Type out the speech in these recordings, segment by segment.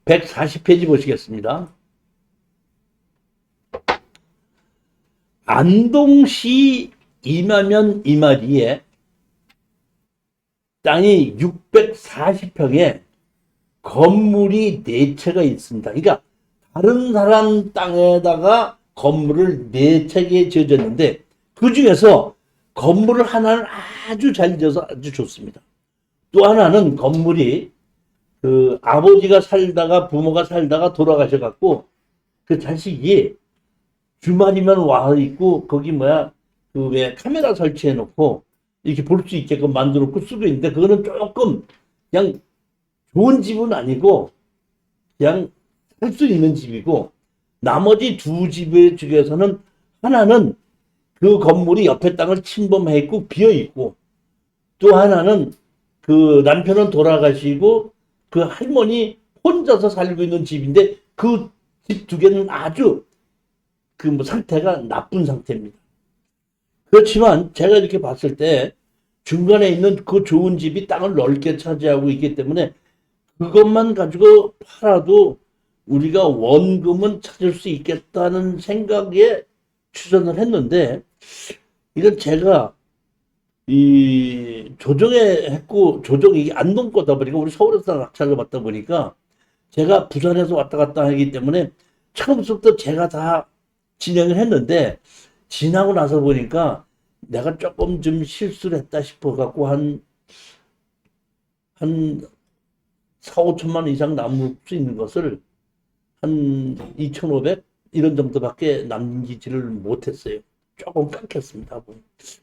140페이지 보시겠습니다. 안동시 이마면 이마리에 땅이 640평에 건물이 4채가 있습니다. 그러니까 다른 사람 땅에다가 건물을 4채에 지어졌는데 그 중에서 건물을 하나는 아주 잘 지어서 아주 좋습니다. 또 하나는 건물이 그 아버지가 살다가 부모가 살다가 돌아가셔갖고 그 자식이 주말이면 와 있고 거기 뭐야 그 왜 카메라 설치해 놓고 이렇게 볼 수 있게끔 만들어 놓고 쓰고 있는데 그거는 조금 그냥 좋은 집은 아니고 그냥 살 수 있는 집이고 나머지 두 집의 중에서는 하나는 그 건물이 옆에 땅을 침범했고 비어 있고 또 하나는 그 남편은 돌아가시고 그 할머니 혼자서 살고 있는 집인데 그 집 두 개는 아주 그 뭐 상태가 나쁜 상태입니다. 그렇지만 제가 이렇게 봤을 때 중간에 있는 그 좋은 집이 땅을 넓게 차지하고 있기 때문에 그것만 가지고 팔아도 우리가 원금은 찾을 수 있겠다는 생각에 추천을 했는데 이건 제가 이 조정에 했고 조정이 안동 거다 보니까 우리 서울에서 낙찰을 받다 보니까 제가 부산에서 왔다 갔다 하기 때문에 처음부터 제가 다 진행을 했는데 지나고 나서 보니까 내가 조금 좀 실수를 했다 싶어 갖고 한 4, 5천만 원 이상 남을 수 있는 것을 한 2,500 이런 정도밖에 남기지를 못했어요. 조금 깎였습니다.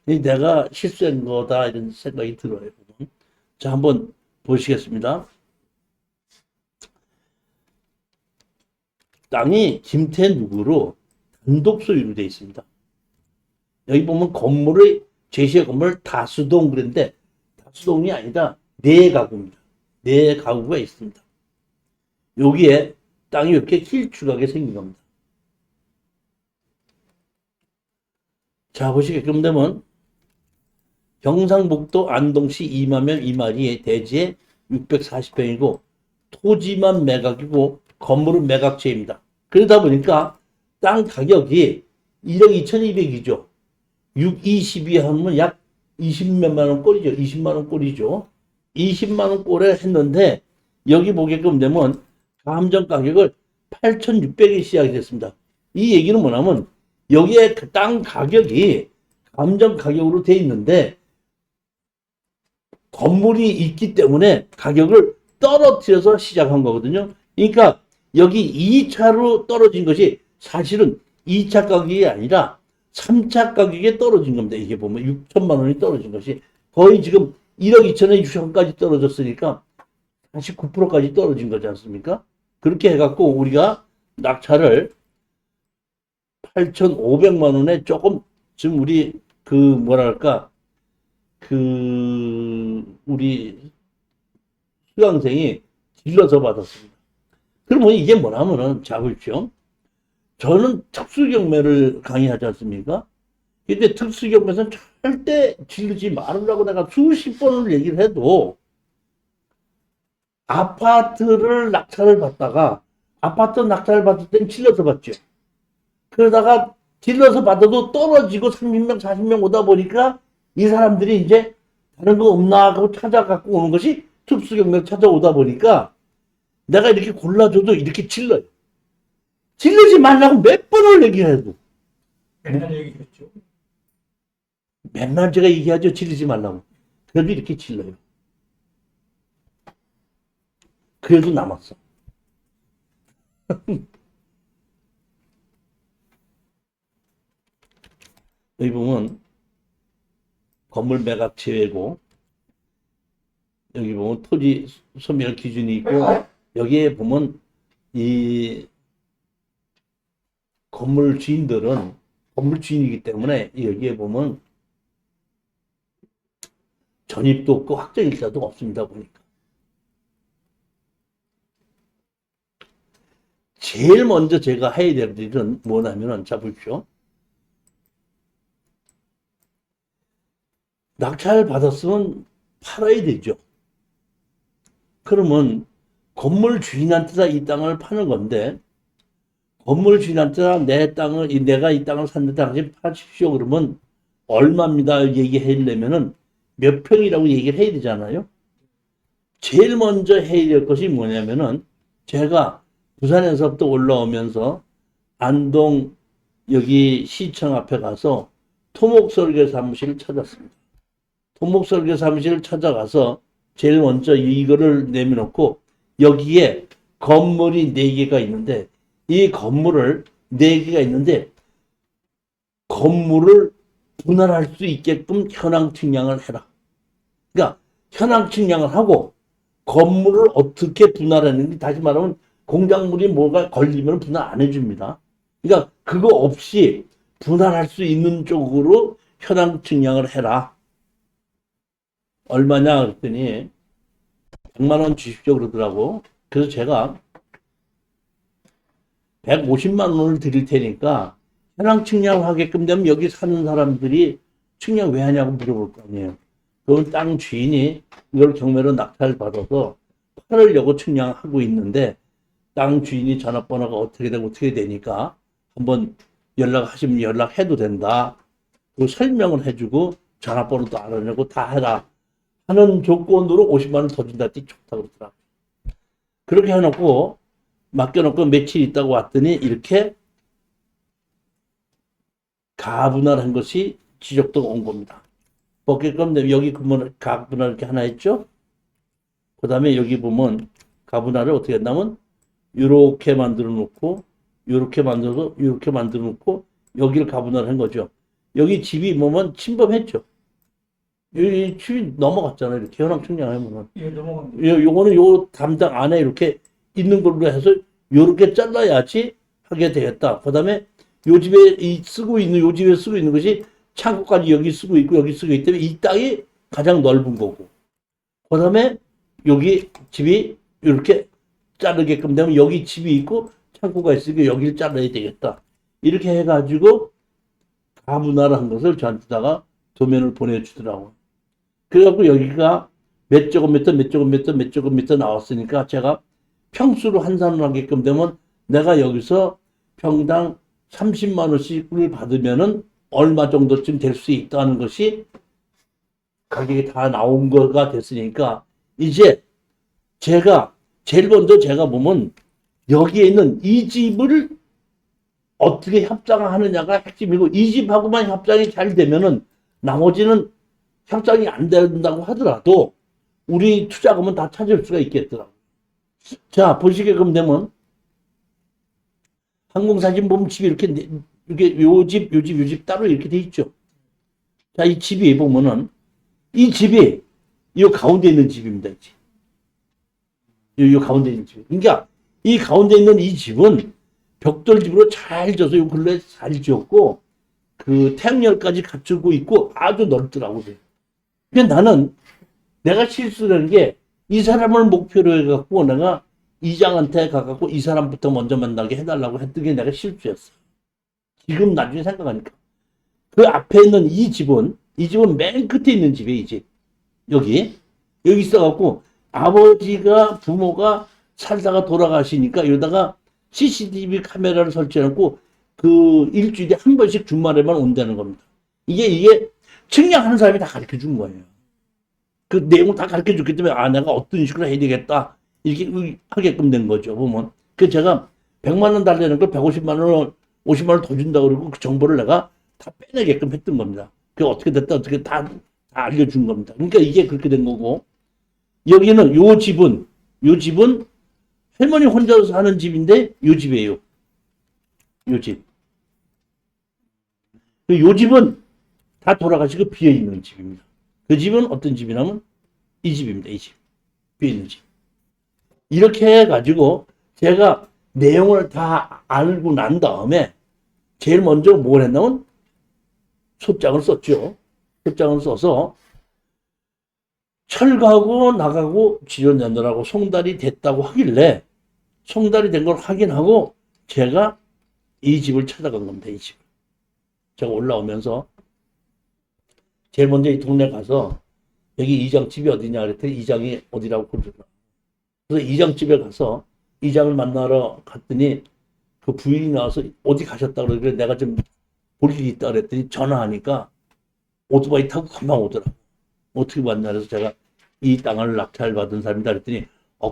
내가 실수한 거다 이런 생각이 들어요. 자, 한번 보시겠습니다. 땅이 김태누구로 단독 소유로 되어 있습니다. 여기 보면 건물의 제시의 건물 다수동 그런데 다수동이 아니라 4가구입니다. 4가구가 있습니다. 여기에 땅이 이렇게 길쭉하게 생긴 겁니다. 자, 보시게끔 되면 경상북도 안동시 이마면 이마리의 대지에 640평이고 토지만 매각이고 건물은 매각제입니다. 그러다 보니까 땅 가격이 1억 2,200이죠. 6, 22 하면 약 20몇만 원 꼴이죠. 20만 원 꼴이죠. 20만 원 꼴에 했는데 여기 보게끔 되면 감정 가격을 8,600에 시작이 됐습니다. 이 얘기는 뭐냐면 여기에 그 땅 가격이 감정 가격으로 돼 있는데 건물이 있기 때문에 가격을 떨어뜨려서 시작한 거거든요. 그러니까 여기 2차로 떨어진 것이 사실은 2차 가격이 아니라 3차 가격에 떨어진 겁니다. 이게 보면 6천만 원이 떨어진 것이 거의 지금 1억 2천에 6천까지 떨어졌으니까 49%까지 떨어진 거지 않습니까? 그렇게 해갖고 우리가 낙찰을 8,500만 원에 조금 지금 우리 그 뭐랄까 그 우리 수강생이 질러서 받았습니다. 그러면 이게 뭐냐면은 자 보십시오. 저는 특수경매를 강의하지 않습니까? 근데 특수경매에서는 절대 지르지 말으라고 내가 수십 번을 얘기를 해도 아파트를 낙찰을 받다가 아파트 낙찰을 받을 땐 질러서 받죠. 그러다가 질러서 받아도 떨어지고 30명, 40명 오다 보니까 이 사람들이 이제 다른 거 없나 하고 찾아갖고 오는 것이 특수경매 찾아오다 보니까 내가 이렇게 골라줘도 이렇게 질러요. 질르지 말라고 몇 번을 얘기해도. 맨날 얘기했죠. 맨날 제가 얘기하죠. 질르지 말라고. 그래도 이렇게 질러요. 그래도 남았어. 여기 보면 건물 매각 제외고 여기 보면 토지 소멸 기준이 있고 여기에 보면 이 건물 주인들은 건물 주인이기 때문에 여기에 보면 전입도 없고 확정일자도 없습니다. 보니까 제일 먼저 제가 해야 될 일은 뭐냐면은 자 보십시오. 낙찰 받았으면 팔아야 되죠. 그러면 건물 주인한테 다 이 땅을 파는 건데, 건물 주인한테 다 내 땅을, 내가 이 땅을 샀는데 당신 파십시오. 그러면 얼마입니다. 얘기하려면은 몇 평이라고 얘기를 해야 되잖아요. 제일 먼저 해야 될 것이 뭐냐면은, 제가 부산에서부터 올라오면서 안동 여기 시청 앞에 가서 토목설계 사무실을 찾았습니다. 토목설계 사무실을 찾아가서 제일 먼저 이거를 내밀어놓고 여기에 건물이 4개가 있는데 이 건물을 4개가 있는데 건물을 분할할 수 있게끔 현황 측량을 해라. 그러니까 현황 측량을 하고 건물을 어떻게 분할하는지, 다시 말하면 공작물이 뭐가 걸리면 분할 안 해줍니다. 그러니까 그거 없이 분할할 수 있는 쪽으로 현황 측량을 해라. 얼마냐 그랬더니 100만 원 주십시오 그러더라고. 그래서 제가 150만 원을 드릴 테니까 현황 측량을 하게끔 되면 여기 사는 사람들이 측량 왜 하냐고 물어볼 거 아니에요. 그건 땅 주인이 이걸 경매로 낙찰 받아서 팔으려고 측량하고 있는데 땅 주인이 전화번호가 어떻게 되고 어떻게 되니까 한번 연락하시면 연락해도 된다. 그 설명을 해주고 전화번호도 알아내고 다 해라 하는 조건으로 50만 원 더 준다 했더니 좋다고 그러더라. 그렇게 해놓고 맡겨놓고 며칠 있다가 왔더니 이렇게 가분할한 것이 지적도가 온 겁니다. 어깨끔 여기 보면 가분할 이렇게 하나 있죠. 그 다음에 여기 보면 가분할을 어떻게 했냐면 이렇게 만들어 놓고 이렇게 만들어서 이렇게 만들어 놓고 여기를 가분할 한 거죠. 여기 집이 뭐면 침범했죠. 이 집이 넘어갔잖아요. 이렇게 현황 측량하면은. 예, 넘어갑니다. 요거는 요 담당 안에 이렇게 있는 걸로 해서 요렇게 잘라야지 하게 되겠다. 그 다음에 요 집에 쓰고 있는, 요 집에 쓰고 있는 것이 창고까지 여기 쓰고 있고 여기 쓰고 있기 때문에 이 땅이 가장 넓은 거고. 그 다음에 여기 집이 이렇게 자르게끔 되면 여기 집이 있고 창고가 있으니까 여기를 잘라야 되겠다. 이렇게 해가지고 가분할한 것을 저한테다가 도면을 보내주더라고요. 그래갖고 여기가 몇 제곱미터, 몇 제곱미터, 몇 제곱미터 나왔으니까 제가 평수로 환산을 하게끔 되면 내가 여기서 평당 30만 원씩을 받으면은 얼마 정도쯤 될 수 있다는 것이 가격이 다 나온 거가 됐으니까 이제 제가 제일 먼저 제가 보면 여기에 있는 이 집을 어떻게 협상하느냐가 핵심이고 이 집하고만 협상이 잘 되면은 나머지는 협상이 안 된다고 하더라도 우리 투자금은 다 찾을 수가 있겠더라고요. 자, 보시게끔 되면 항공사진 보면 집이 이렇게 요 집, 요 집, 요 집 따로 이렇게 돼 있죠. 자, 이 집이 보면은 이 집이 이 가운데 있는 집입니다. 이 집. 요 가운데 있는 집. 그러니까 이 가운데 있는 이 집은 벽돌집으로 잘 져서 요 근래에 잘 지었고 그 태양열까지 갖추고 있고 아주 넓더라고요. 그러니까 나는 내가 실수라는 게 이 사람을 목표로 해갖고 내가 이장한테 가갖고 이 사람부터 먼저 만나게 해달라고 했던 게 내가 실수였어. 지금 나중에 생각하니까. 그 앞에 있는 이 집은 맨 끝에 있는 집이에요, 이 집. 여기 있어갖고 아버지가, 부모가 살다가 돌아가시니까 여기다가 CCTV 카메라를 설치해놓고 그 일주일에 한 번씩 주말에만 온다는 겁니다. 이게 측량하는 사람이 다 가르쳐 준 거예요. 그 내용을 다 가르쳐 줬기 때문에 내가 어떤 식으로 해야 되겠다 이렇게 하게끔 된 거죠. 보면 그 제가 100만 원 달라는 걸 150만 원 50만 원 더 준다 그러고 그 정보를 내가 다 빼내게끔 했던 겁니다. 그게 어떻게 됐다 어떻게 다 알려준 겁니다. 그러니까 이게 그렇게 된 거고 여기는 요 집은 할머니 혼자 사는 집인데 요 집이에요. 요 집. 요 집은 다 돌아가시고 비어 있는 집입니다. 그 집은 어떤 집이냐면 이 집입니다. 이 집. 비어 있는 집. 이렇게 해가지고 제가 내용을 다 알고 난 다음에 제일 먼저 뭘 했냐면 소장을 썼죠. 소장을 써서 철가고 나가고 지원자들하고 송달이 됐다고 하길래 송달이 된 걸 확인하고 제가 이 집을 찾아간 겁니다. 이 집. 제가 올라오면서 제일 먼저 이 동네 가서 여기 이장 집이 어디냐 그랬더니 이장이 어디라고 그러더라고요. 그래서 이장 집에 가서 이장을 만나러 갔더니 그 부인이 나와서 어디 가셨다 그러길래 내가 좀 볼 일이 있다 그랬더니 전화하니까 오토바이 타고 금방 오더라고. 어떻게 왔냐 그래서 제가 이 땅을 낙찰받은 사람이다 그랬더니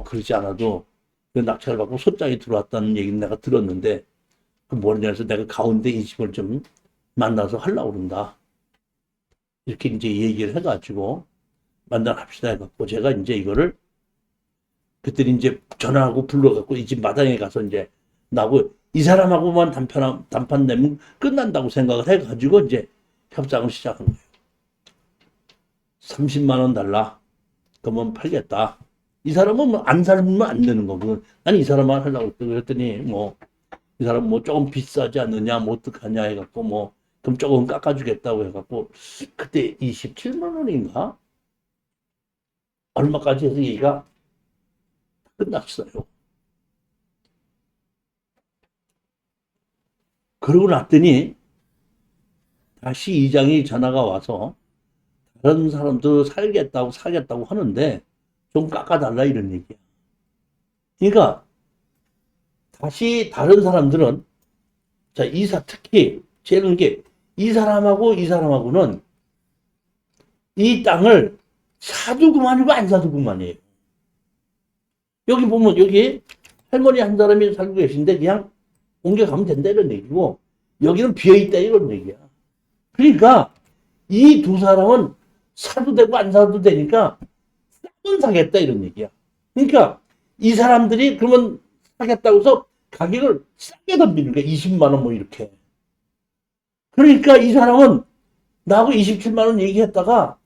그러지 않아도 그 낙찰을 받고 소장이 들어왔다는 얘기는 내가 들었는데 그 뭐냐 해서 내가 가운데 이 집을 좀 만나서 하려고 그런다. 이렇게 이제 얘기를 해가지고 만나합시다 해갖고 제가 이제 이거를 그때는 이제 전화하고 불러갖고 이 집 마당에 가서 이제 나고 이 사람하고만 단판 내면 끝난다고 생각을 해가지고 이제 협상을 시작한 거예요. 30만 원 달라. 그러면 팔겠다. 이 사람은 뭐 안 살면 안 되는 거고. 난 이 사람만 하려고 그랬더니 뭐 이 사람 뭐 조금 비싸지 않느냐 뭐 어떡하냐 해갖고 뭐 그럼 조금 깎아주겠다고 해갖고 그때 27만 원인가? 얼마까지 해서 얘기가 끝났어요. 그러고 났더니 다시 이장이 전화가 와서 다른 사람도 살겠다고 사겠다고 하는데 좀 깎아달라 이런 얘기야. 그러니까 다시 다른 사람들은 자 특히 제일 게 이 사람하고 이 사람하고는 이 땅을 사도 그만이고 안 사도 그만이에요. 여기 보면 여기 할머니 한 사람이 살고 계신데 그냥 옮겨가면 된다 이런 얘기고 여기는 비어있다 이런 얘기야. 그러니까 이 두 사람은 사도 되고 안 사도 되니까 싸면 사겠다 이런 얘기야. 그러니까 이 사람들이 그러면 사겠다고 해서 가격을 싸게 덤비는 거야. 20만 원 뭐 이렇게. 그러니까 이 사람은 나하고 27만 원 얘기했다가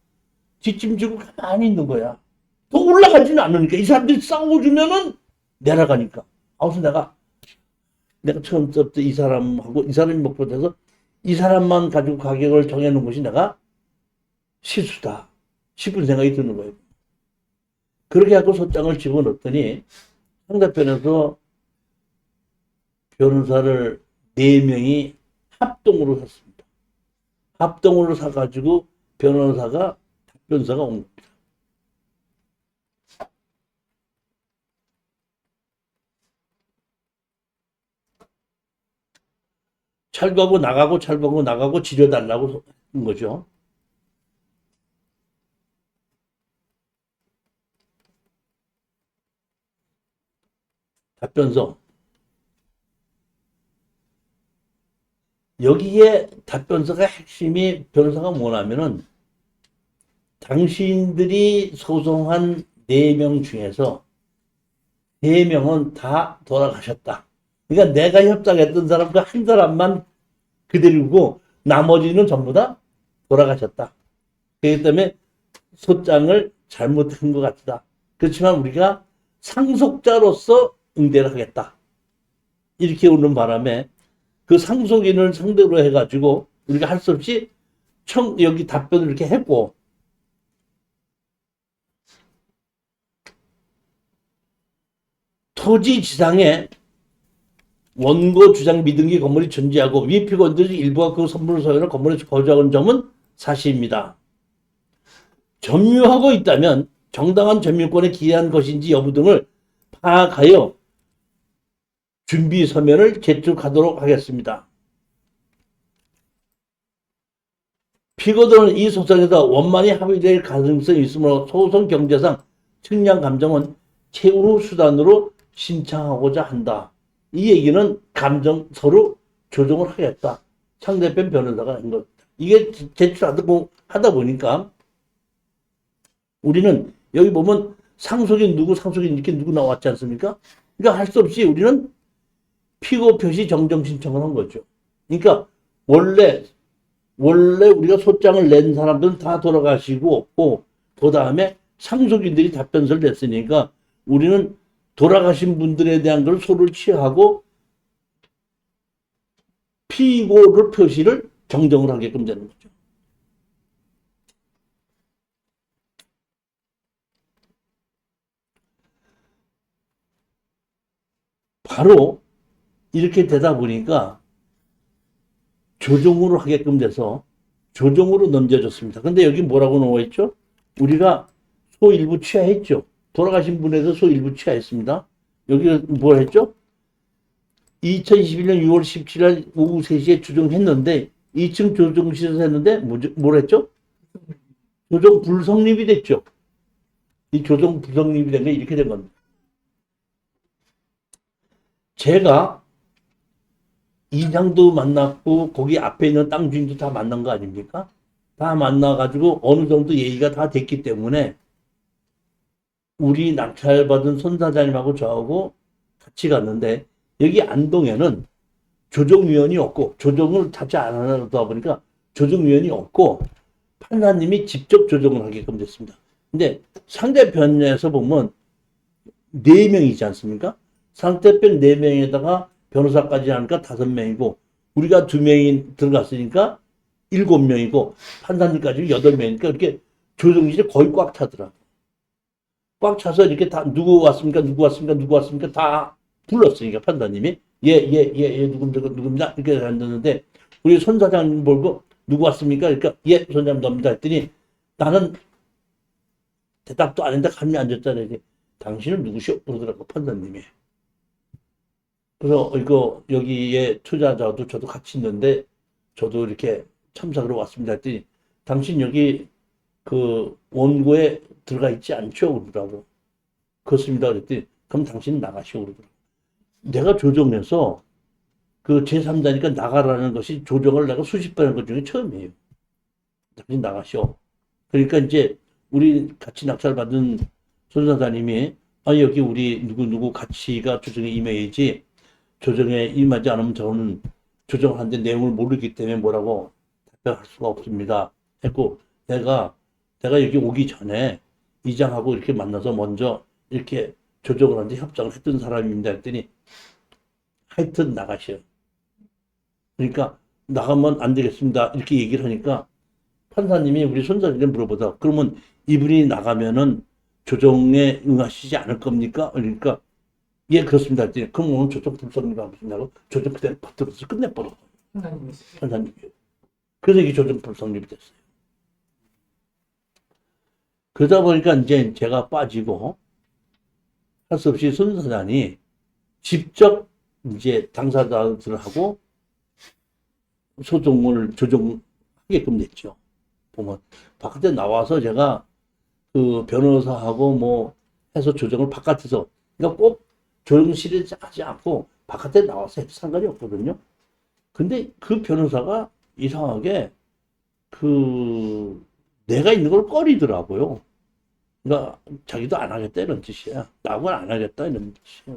뒷짐지고 가만히 있는 거야. 더 올라가지는 않으니까 이 사람들이 싸고 주면은 내려가니까. 그래서 내가 처음부터 이 사람하고 이 사람이 목표돼서 이 사람만 가지고 가격을 정해놓은 것이 내가 실수다 싶은 생각이 드는 거예요. 그렇게 하고 소장을 집어넣었더니 상대편에서 변호사를 4명이 합동으로 샀습니다. 합동으로 사가지고 변호사가 온 겁니다. 철거하고 나가고 철거하고 나가고 지려달라고 한 거죠. 답변서. 여기에 답변서가 핵심이 변호사가 뭐냐면은 당신들이 소송한 4명 중에서 3명은 다 돌아가셨다. 그러니까 내가 협상했던 사람 그 한 사람만 그대로고 나머지는 전부 다 돌아가셨다. 그렇기 때문에 소장을 잘못한 것 같다. 그렇지만 우리가 상속자로서 응대를 하겠다. 이렇게 오는 바람에 그 상속인을 상대로 해가지고 우리가 할 수 없이 여기 답변을 이렇게 했고 토지 지상에 원고 주장 미등기 건물이 존재하고 위 피고인들이 일부가 그 선물 소유로 건물에 거주하는 점은 사실입니다. 점유하고 있다면 정당한 점유권에 기여한 것인지 여부 등을 파악하여 준비 서면을 제출하도록 하겠습니다. 피고들은 이 소송에서 원만히 합의될 가능성이 있으므로 소송 경제상 측량 감정은 최후 수단으로 신청하고자 한다. 이 얘기는 감정서로 조정을 하겠다. 상대편 변호사가 한 것. 이게 제출하다 보니까 우리는 여기 보면 상속인 이렇게 누구 나왔지 않습니까? 그러니까 할 수 없이 우리는 피고 표시 정정 신청을 한 거죠. 그러니까 원래 우리가 소장을 낸 사람들은 다 돌아가시고 없고 그 다음에 상속인들이 답변서를 냈으니까 우리는 돌아가신 분들에 대한 걸 소를 취하고 피고를 표시를 정정을 하게끔 되는 거죠. 바로 이렇게 되다 보니까 조정으로 하게끔 돼서 조정으로 넘겨졌습니다. 근데 여기 뭐라고 나와 있죠? 우리가 소 일부 취하했죠. 돌아가신 분에 대해서 일부 취하했습니다. 여기 뭘 했죠? 2021년 6월 17일 오후 3시에 조정했는데 2층 조정실에서 했는데 뭘 했죠? 조정 불성립이 됐죠. 이 조정 불성립이 된 게 이렇게 된 겁니다. 제가 이장도 만났고 거기 앞에 있는 땅 주인도 다 만난 거 아닙니까? 다 만나가지고 어느 정도 얘기가 다 됐기 때문에 우리 낙찰받은 손 사장님하고 저하고 같이 갔는데 여기 안동에는 조정위원이 없고 조정을 자체 안 하다 보니까 조정위원이 없고 판사님이 직접 조정을 하게끔 됐습니다. 근데 상대편에서 보면 4명이지 않습니까? 상대편 4명에다가 변호사까지 하니까 5명이고 우리가 2명이 들어갔으니까 7명이고 판사님까지 8명이니까 이렇게 조정실이 거의 꽉 차더라. 꽉 차서 이렇게 다 누구 왔습니까? 누구 왔습니까? 누구 왔습니까? 다 불렀으니까 판사님이 누굽니다 이렇게 했는데 우리 손 사장님 보고 누구 왔습니까? 그러니까 손 사장님 놉니다 했더니 나는 대답도 안 했는데 가만히 앉았잖아요. 당신은 누구시오? 그러더라고 판사님이. 그래서 이거 여기에 투자자도 저도 같이 있는데 저도 이렇게 참석으로 왔습니다 했더니 당신 여기 그 원고에 들어가 있지 않죠? 그러더라고. 그렇습니다. 그랬더니 그럼 당신은 나가시오. 그러더라고. 내가 조정해서 그 제3자니까 나가라는 것이 조정을 내가 수십 번 한 것 중에 처음이에요. 당신 나가시오. 그러니까 이제 우리 같이 낙찰받은 손 사장님이 여기 우리 누구 같이가 조정에 임해야지 조정에 임하지 않으면 저는 조정을 하는데 내용을 모르기 때문에 뭐라고 답변할 수가 없습니다. 했고 내가 여기 오기 전에 이장하고 이렇게 만나서 먼저 이렇게 조정을 하는데 협상을 했던 사람입니다. 했더니 하여튼 나가셔. 그러니까 나가면 안 되겠습니다. 이렇게 얘기를 하니까 판사님이 우리 손자에게 물어보다 그러면 이분이 나가면은 조정에 응하시지 않을 겁니까? 그러니까 예 그렇습니다. 했더니 그럼 오늘 조정 불성립하고 싶냐고 조정 그대로 퍼뜨려서 끝내버려. 판사님이. 그래서 이게 조정 불성립이 됐어요. 그러다 보니까 이제 제가 빠지고 할 수 없이 손 사장이 직접 이제 당사자들하고 소송을 조정하게끔 됐죠. 보면 바깥에 나와서 제가 그 변호사하고 뭐 해서 조정을 바깥에서 그러니까 꼭 조정실에 하지 않고 바깥에 나와서 해도 상관이 없거든요. 근데 그 변호사가 이상하게 그 내가 있는 걸 꺼리더라고요. 그러니까 자기도 안 하겠다 이런 뜻이야. 나하고는 안 하겠다 이런 뜻이야.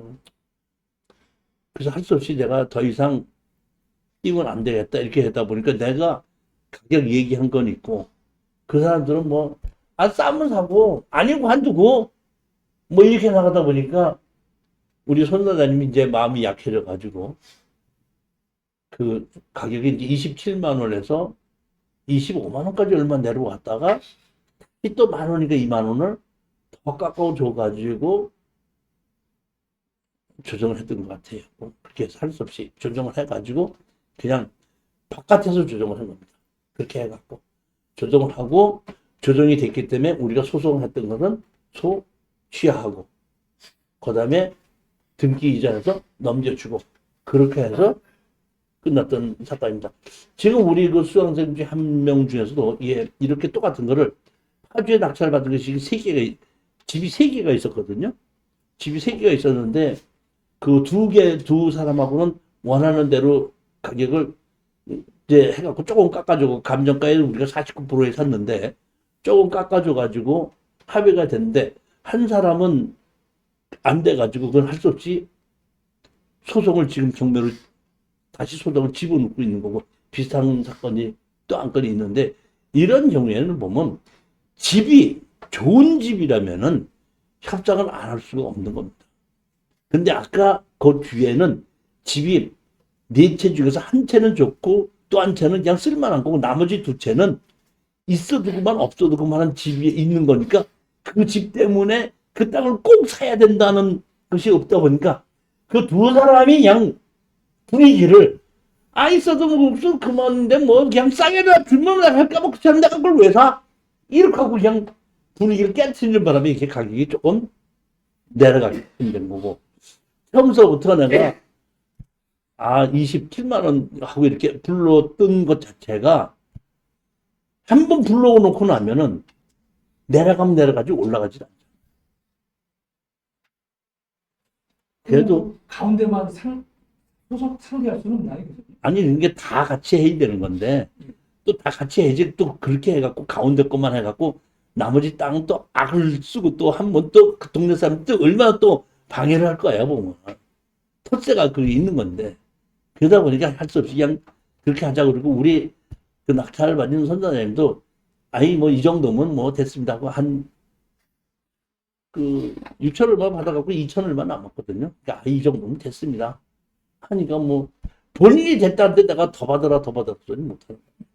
그래서 할 수 없이 내가 더 이상 띄면 안 되겠다 이렇게 하다 보니까 내가 가격 얘기한 건 있고 그 사람들은 뭐 싸면 사고 아니고 한두고 뭐 이렇게 나가다 보니까 우리 손 사장님이 이제 마음이 약해져 가지고 그 가격이 이제 27만 원에서 25만 원까지 얼마 내려왔다가 또 만 원이니까 2만 원을 더 깎아줘 가지고 조정을 했던 것 같아요. 그렇게 해서 할 수 없이 조정을 해가지고 그냥 바깥에서 조정을 한 겁니다. 그렇게 해갖고 조정을 하고 조정이 됐기 때문에 우리가 소송을 했던 것은 취하하고 그 다음에 등기 이전해서 넘겨주고 그렇게 해서 끝났던 사건입니다. 지금 우리 그 수강생 중 한 명 중에서도 이렇게 똑같은 거를 파주에 낙찰받은 것이 집이 3개가 있었거든요. 집이 3개가 있었는데 그 두 사람하고는 원하는 대로 가격을 이제 해갖고 조금 깎아주고 감정가에는 우리가 49%에 샀는데 조금 깎아줘가지고 합의가 됐는데 한 사람은 안 돼가지고 그건 할 수 없이 소송을 지금 경매로 다시 소송을 집어넣고 있는 거고 비슷한 사건이 또 한 건이 있는데 이런 경우에는 보면 집이 좋은 집이라면은 협상을 안 할 수가 없는 겁니다. 근데 아까 그 뒤에는 집이 4채 중에서 한 채는 좋고 또 한 채는 그냥 쓸만한 거고 나머지 2채는 있어도 그만 없어도 그만한 집이 있는 거니까 그 집 때문에 그 땅을 꼭 사야 된다는 것이 없다 보니까 그 두 사람이 그냥 분위기를 있어도 뭐 없어도 그만인데 뭐 그냥 싸게 주면 할까 뭐 그냥 내가 그걸 왜 사? 이렇게 하고 그냥 분위기를 깨트리는 바람에 이렇게 가격이 조금 내려가게 된 거고. 처음서부터 내가 27만 원 하고 이렇게 불러뜬 것 자체가 한 번 불러놓고 나면은 내려가면 내려가지 올라가지 않죠. 그래도 가운데만 소속 상대할 수는 없나요? 아니 이게 다 같이 해야 되는 건데 또 다 같이 해야지 또 그렇게 해갖고 가운데 것만 해갖고 나머지 땅 또 악을 쓰고 또 한 번 또 그 동네 사람 또 얼마나 또 방해를 할 거야 보면 텃세가 그 있는 건데 그러다 보니까 할 수 없이 그냥 그렇게 하자고 그러고 우리 그 낙찰 받는 선사님도 아니 뭐 이 정도면 뭐 됐습니다 하고 한 그 6천 얼마 받아갖고 2천 얼마 남았거든요. 그러니까 이 정도면 됐습니다. 하니까 뭐 본인이 됐다는데 내가 더 받아라 소리 못하는 거예요.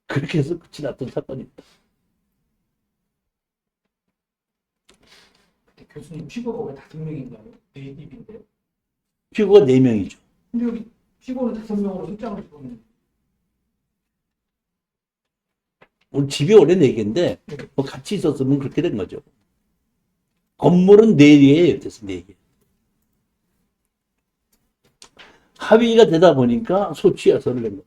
그렇게 해서 끝이 났던 사건입니다. 그때 교수님 피고가 왜 5명인가요? 대입인데. 피고가 4명이죠. 근데 여기 피고는 5명으로 출장을 주고는 우리 집이 원래 4개인데 뭐 같이 있었으면 그렇게 된 거죠. 건물은 4개예요. 그래서 4개. 합의가 되다 보니까 소취해서 낸 거예요.